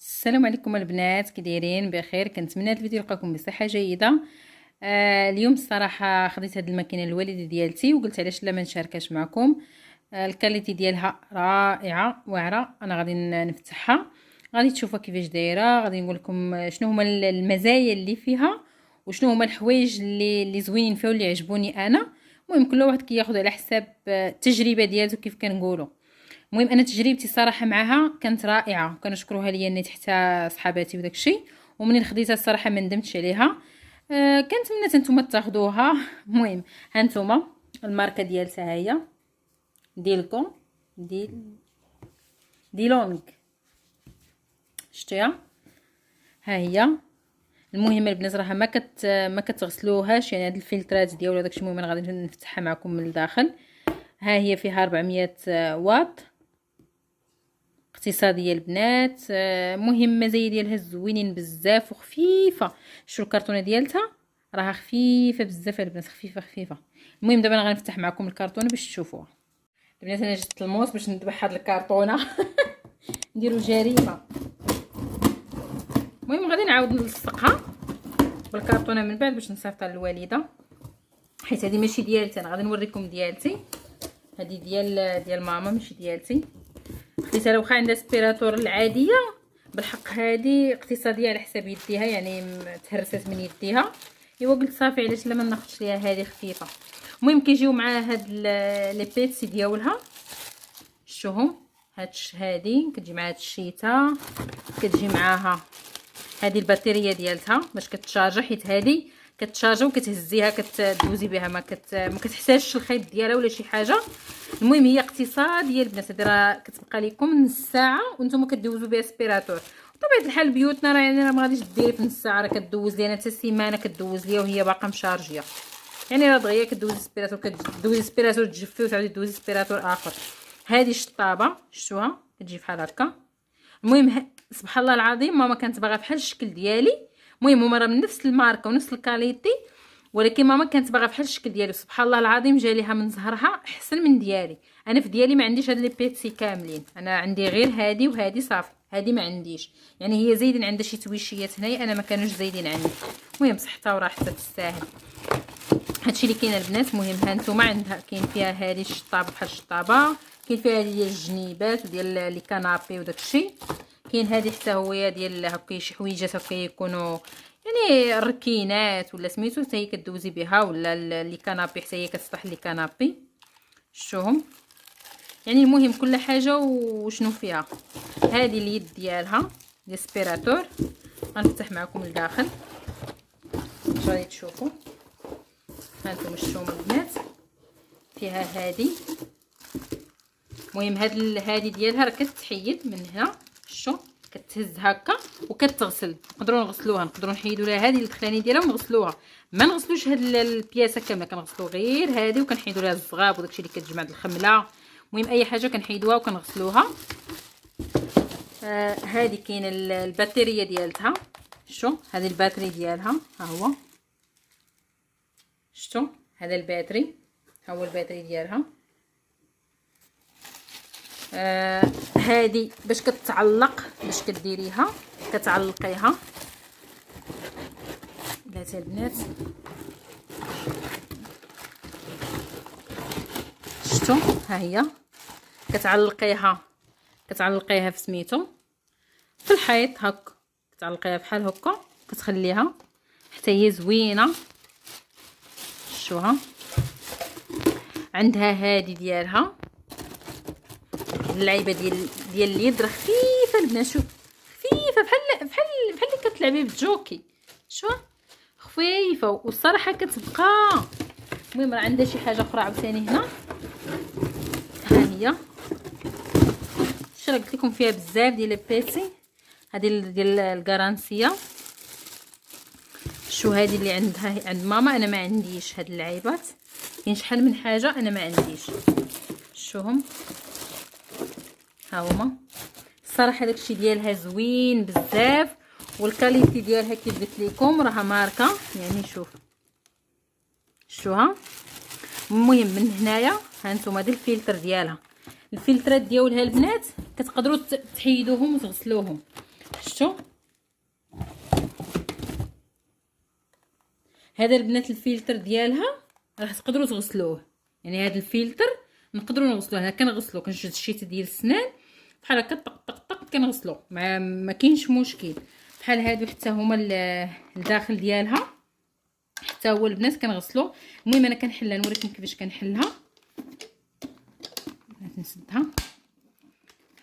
السلام عليكم البنات، كي دايرين؟ بخير. كنتمنى هذا الفيديو يلقاكم بصحه جيده. اليوم الصراحه خديت هذه الماكينه الوالده ديالتي وقلت علاش لا ما نشاركهاش معكم. الكاليتي ديالها رائعه واعره. انا غادي نفتحها، غادي تشوفوا كيفاش دايره، غادي نقول لكم شنو هما المزايا اللي فيها وشنو هما الحوايج اللي زوينين فيها واللي عجبوني انا. المهم كل واحد كياخذ على حساب التجربه ديالته كيف كنقولوا. المهم انا تجربتي صراحه معها كانت رائعه، كنشكروها ليا النت حتى صحاباتي وداك الشيء. ومنين خديتها الصراحه ما ندمتش عليها. كنتمنى نتوما تاخذوها. المهم ها نتوما الماركه ديالتها هي ديلكم ديلونغ، شتيها ها هي. المهم البنات راها ما كتغسلوهاش، يعني هاد الفلترات ديالها داكشي. المهم انا غادي نفتحها معكم من الداخل. ها هي فيها 400 واط، اقتصاديه البنات. مهم مزايا ديالها زوينين بزاف وخفيفه. شو الكرتونه ديالتها راها خفيفه بزاف البنات، خفيفه. المهم دابا انا غنفتح معكم الكرتونه باش تشوفوها البنات. انا جبت الموس باش نذبح هاد الكرتونه نديرو جريمه. المهم غادي نعاود نلصقها بالكرتونه من بعد باش نصيفطها للوالده، حيت هذه ماشي ديالتي. انا غادي نوريكم ديالتي، هذه ديال ماما ماشي ديالتي. خديتها لو واخا عندها سبيراتور العاديه، بالحق هذه اقتصاديه على حساب يديها، يعني تهرست من يديها. ايوا قلت صافي علاش لا ما ناخذش ليها هذه خفيفه. المهم كيجيو مع هاد لي بيتسي ديالها، شوفهم هادي كتجي مع هاد الشيته، كتجي معاها هذه البطاريه ديالتها باش كتشارجا، حيت هذه كتشارجا وكتهزيها كتدوزي بها، ما كتحتاجش الخيط ديالها ولا شي حاجه. المهم هي اقتصاديه البنات، هذه راه كتبقى لكم نص ساعه وانتم كدوزوا بها سبيراتور. بطبيعه الحال بيوتنا راه يعني ما غاديش ديري في نص ساعه، راه كدوز لينا حتى سيمانه كدوز ليا وهي باقا مشارجيه. يعني راه دغيا كدوزي سبيراتور، كدوزي سبيراتور تجفي وتعاودي دوزي سبيراتور اخر. هذه الشطابه شفتوها كتجي بحال هكا. المهم سبحان الله العظيم ماما كانت باغا بحال الشكل ديالي. المهم هما راه من نفس الماركه ونفس الكاليتي، ولكن ماما كانت باغا بحال الشكل ديالي. سبحان الله العظيم جا ليها من زهرها احسن من ديالي. انا في ديالي ما عنديش هاد لي بيتسي كاملين، انا عندي غير هادي وهادي صافي. هادي ما عنديش، يعني هي زايدين عندها شي تويشيات هنايا، انا ما كانوش زايدين عندي. المهم صحتها وراحتها تستاهل. هادشي اللي كاين البنات. المهم ها نتوما عندها كاين فيها هذه الشطابه بحال الشطابه، كاين فيها هذه ديال الجنيبات وديال لي كنابي وداك الشيء. كاين هذه حتى هو ديال هكا شي حويجات هكا يكونوا يعني الركينات ولا سميتو، حتى هي كدوزي بها، ولا لي كنابي حتى هي كتصلح لي كنابي. شوهم يعني المهم كل حاجه وشنو فيها. هذه اليد ديالها ديال سبيراتور، غنفتح معكم الداخل باش غادي تشوفوا. هانتوما شفتوهم البنات، فيها هذه. المهم هذه ديالها راه كتحيد من هنا، شو كتهز هكا وكتغسل. نقدروا نغسلوها، نقدروا نحيدوا لها هذه الدخلاني ديالها ونغسلوها. ما نغسلوش هاد البياسه كامله، كنغسلوا غير هذه وكنحيدوا لها الزغاب وداكشي اللي كتجمع د الخمله. المهم اي حاجه كنحيدوها وكنغسلوها. هذه كاين البطاريه ديالتها، شو هذه الباتري ديالها ها هو، شتو هذا الباتري، ها هو الباتري ديالها. هذه باش كتعلق، باش كديريها كتعلقيها بلاتي البنات. شتو ها هي كتعلقيها في سميتو في الحيط هكا، كتعلقيها بحال هكا، كتخليها حتى هي زوينه. شوها عندها هذه ديالها اللعيبه ديال اليد، راه خفيفه البنات. شوف خفيفه بحال اللي كتلعبي بالجوكي. شوف خفيفه والصراحه كتبقى. المهم راه عندها شي حاجه اخرى عاوتاني هنا، ها هي قلت لكم فيها بزاف ديال البيتي. هذه ديال الكارانسيه. شو هذه اللي عندها عند ماما، انا ما عنديش هاد اللعيبات. كاين شحال من حاجه انا ما عنديش. شوهم ها هما. الصراحه داكشي ديالها زوين بزاف، والكاليتي ديالها كيف قلت لكم راها ماركه يعني. شوها. المهم من هنايا ها انتم هذا الفلتر ديالها. الفلترات ديالها البنات كتقدروا تحيدوهم وتغسلوهم. شفتوا هذا البنات الفلتر ديالها راح تقدروا تغسلوه. يعني هذا الفلتر نقدروا نغسلوه. انا كنغسلو كنشد الشيته ديال السنان بحال هكا طق طق طق كنغسلو ما كاينش مشكل. بحال هادو حتى هما الداخل ديالها حتى هو البنات كنغسلو. المهم انا كنحلها نوريكم كيفاش كنحلها. نسدها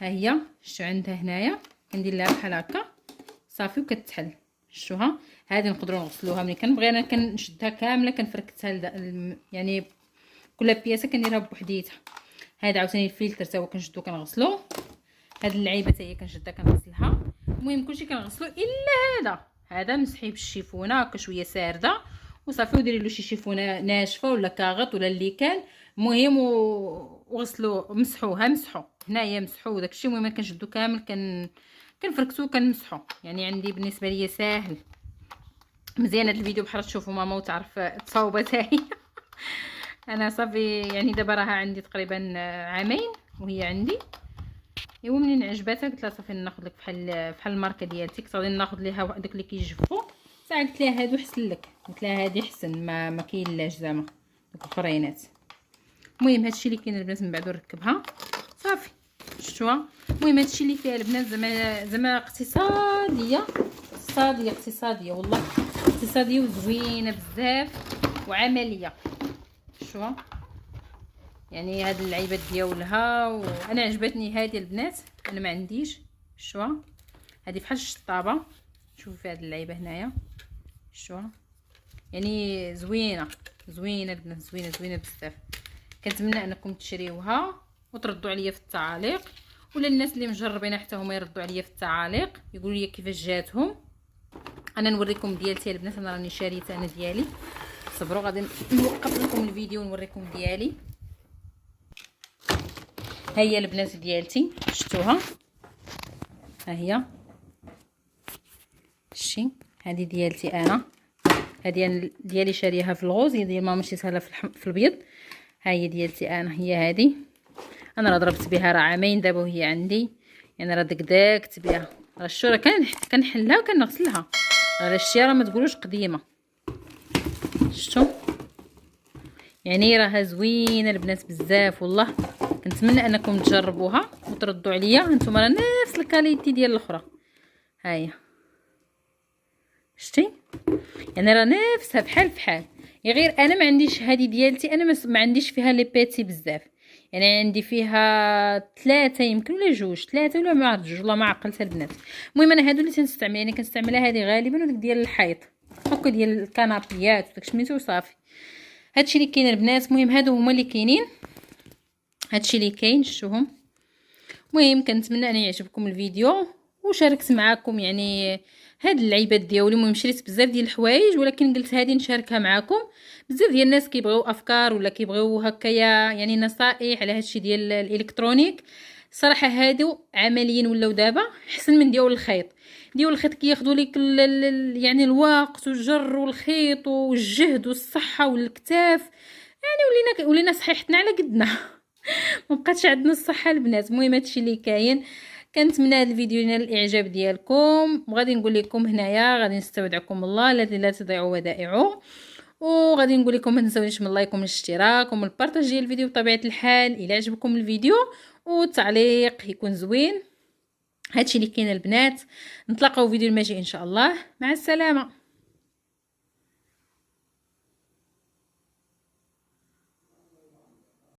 ها هي شتو عندها هنايا كندير لها بحال هكا صافي وكتحل. شتوها هذه نقدروا نغسلوها ملي كنبغي انا كنشدها كامله كنفركتها يعني كل بياسه كنديرها بوحديتها. هذا عاوتاني الفلتر تا هو كنشدو كنغسلو. هاد اللعيبه حتى هي كنشدها كنغسلها. المهم كلشي كنغسلو الا هذا نسحي بالشيفونه هكا شويه سارده وصافي وديري له شي شيفونه ناشفه ولا كاغط ولا اللي كان. المهم وغسلو مسحوها هنايا مسحو داكشي. المهم كنشدو كامل كنفركتو كنمسحو. يعني عندي بالنسبه ليا ساهل مزيان هذا الفيديو بحال تشوفوا ماما وتعرف تصاوبه حتى هي. انا صافي يعني دابا راها عندي تقريبا عامين وهي عندي. ايوا منين عجباتها قلت لها صافي ناخذ لك بحال الماركه ديالتك غادي ناخذ ليها داك اللي كيجفوا. ساعه قلت لها هادو حسن لك قلت لها هادي حسن ما كاينلاش زعما دوك الاخرينات. المهم هادشي اللي كاين البنات من بعد نركبها صافي. شفتوها المهم هادشي اللي فيها البنات زعما اقتصاديه والله اقتصاديه وزوينه بزاف وعمليه. شفتوها يعني هاد اللعيبات ديالها وانا عجبتني هذه البنات. انا ما عنديش. شفتوها هذه بحال الشطابه. شوفوا في هاد اللعيبه هنايا شفتوها يعني زوينه البنات زوينه بزاف. كنتمنى انكم تشريوها وتردوا عليا في التعاليق ولا الناس اللي مجربينها حتى هما يردوا عليا في التعاليق يقولوا لي كيفاش جاتهم. انا نوريكم ديالتي البنات. انا راني شاريتها انا ديالي. صبروا غادي نوقف لكم الفيديو ونوريكم ديالي. ها هي البنات ديالتي شفتوها ها هي شتي. هذه ديالتي انا هذه ديالي شاريها في الغوز. هي ديال ماما شريتها لها في البيض. ها هي ديالتي انا هي هذه. انا راه ضربت بها راه عامين دابا وهي عندي. يعني راه دكداكت بها راه الشوره كنحلها وكنغسلها. راه شتي راه ما تقولوش قديمه. شفتوا يعني راها زوينه البنات بزاف والله. كنتمنى انكم تجربوها وتردوا عليا. نتوما راه نفس الكاليتي ديال الاخرى. ها هي شتي يعني راه نفسها بحال غير انا ما عنديش هذه ديالتي. انا ما عنديش فيها لي بيتي بزاف. يعني عندي فيها 3 يمكن ولا 2 3 ولا ما عرفت 2 والله ما عقلت البنات. المهم انا هادو اللي تنستعمل يعني كنستعملها هذه غالبا وديك ديال الحيط هكا ديال الكنابيات وداك سميتو صافي. هادشي اللي كاين البنات. المهم هادو هما اللي كاينين. هادشي اللي كاين شفتوهم. المهم كنتمنى ان يعجبكم الفيديو وشاركت معكم يعني هاد اللعيبات ديالي. المهم شريت بزاف ديال الحوايج ولكن قلت هذه نشاركها معكم. بزاف ديال الناس كيبغيو افكار ولا كيبغيو هكايا يعني نصائح على هادشي ديال الالكترونيك. صراحه هادو عمليا ولاو دابا حسن من ديال الخيط. ديال الخيط كياخذوا لك يعني الوقت والجر والخيط والجهد والصحه والكتاف. يعني ولينا صحيحتنا على قدنا. ما بقاتش عندنا الصحه البنات. المهم هادشي اللي كاين. كنتمنى هذا الفيديو ينال الاعجاب ديالكم. وغادي نقول لكم هنايا غادي نستودعكم الله الذي لا تضيع ودائعه. وغادي نقول لكم ما تنساونيش من اللايك ومن الاشتراك ومن البارطاج ديال الفيديو بطبيعه الحال الى عجبكم الفيديو والتعليق يكون زوين. هادشي اللي كاين البنات. نتلاقاو فيديو الماجي ان شاء الله. مع السلامه.